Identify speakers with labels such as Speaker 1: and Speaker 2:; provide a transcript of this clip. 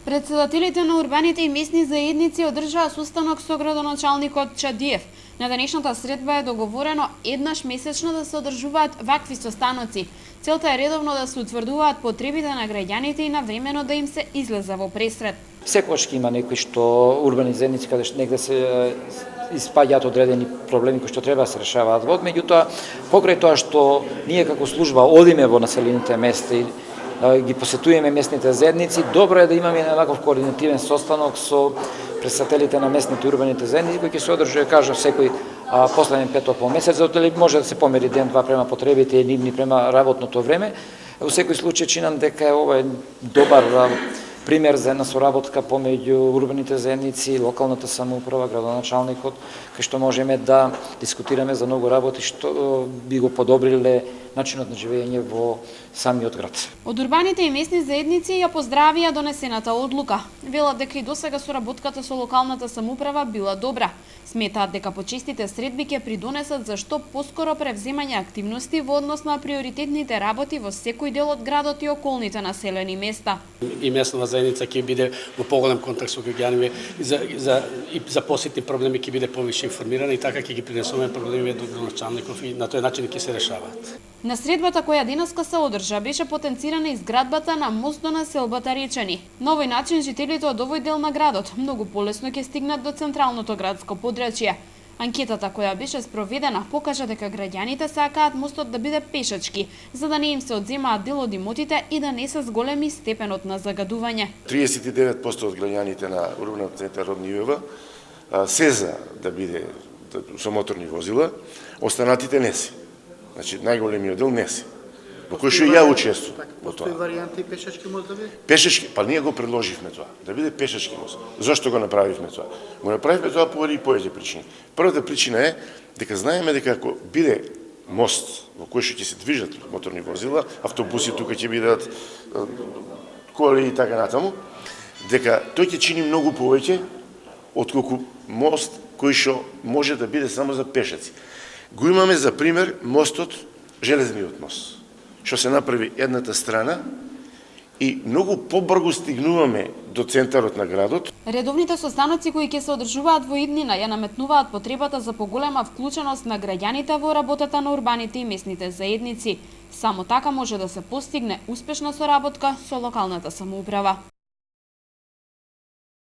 Speaker 1: Председателите на урбаните и местни заедници одржаа состанок со градоначалникот Чадиев. На денешната средба е договорено еднаш месечно да се одржуваат вакви состаноци. Целта е редовно да се утврдуваат потребите на граѓаните и навремено да им се излезе во пресред.
Speaker 2: Секогаш има некои што урбани заедници каде што негде се испаѓаат одредени проблеми кои што треба да се решаваат во, меѓутоа покрај тоа што ние како служба одиме во населените места и ги посетуваме местните заедници, добро е да имаме еднаков координативен состанок со председателите на местните урбаните заедници кои ќе се одржува, кажам, секој последен петок по месец, затоа може да се помери ден-два према потребите и нивни према работното време. Во секој случај чинам дека ова е добар пример за една соработка помеѓу урбаните заедници, локалната самоуправа, градоначалникот, кај што можеме да дискутираме за многу работи што би го подобриле начинот на живење во самиот град.
Speaker 1: Од урбаните и местни заедници ја поздравија донесената одлука. Велат дека и досега соработката со локалната самоуправа била добра. Сметаат дека почестите средби ќе придонесат за што поскоро превземање активности во однос на приоритетните работи во секој дел од градот и околните населени места.
Speaker 3: И местната заедница ќе биде во поголем контакт со граѓаните и за посетни проблеми ќе биде повише информирана и така ќе ги пренесуваме проблемите до градоначалников и на тој начин ќе се решаваат.
Speaker 1: На средбата која денеска се одржа беше потенцирана изградбата на мост до населбата Речани. На овој начин жителите од овој дел на градот многу полесно ќе стигнат до централното градско подрачје. Анкетата која беше спроведена покажа дека граѓаните сакаат мостот да биде пешачки, за да не им се одземаат дел од имотите и да не се зголеми степенот на загадување.
Speaker 4: 39% од граѓаните на урбанот центар од Нивева се за да биде со моторни возила, останатите не се. Значи, најголемиот дел не се. Во кој што ја учествувам во тоа.
Speaker 5: Постои варијанти пешачки мост да биде?
Speaker 4: Пешачки, па ние го предложивме тоа, да биде пешачки мост. Зошто го направивме тоа? Го направивме тоа поради повеќе причини. Првата причина е дека знаеме дека ако биде мост во кој што ќе се движат моторни возила, автобуси тука ќе бидат, коли и така натаму, дека тој ќе чини многу повеќе отколку мост кој што може да биде само за пешаци. Го имаме за пример мостот, железниот мост, што се направи едната страна и многу побрзо стигнуваме до центарот на градот.
Speaker 1: Редовните состаноци кои ќе се одржуваат во иднина ја наметнуваат потребата за поголема вклученост на граѓаните во работата на урбаните и местните заедници. Само така може да се постигне успешна соработка со локалната самоуправа.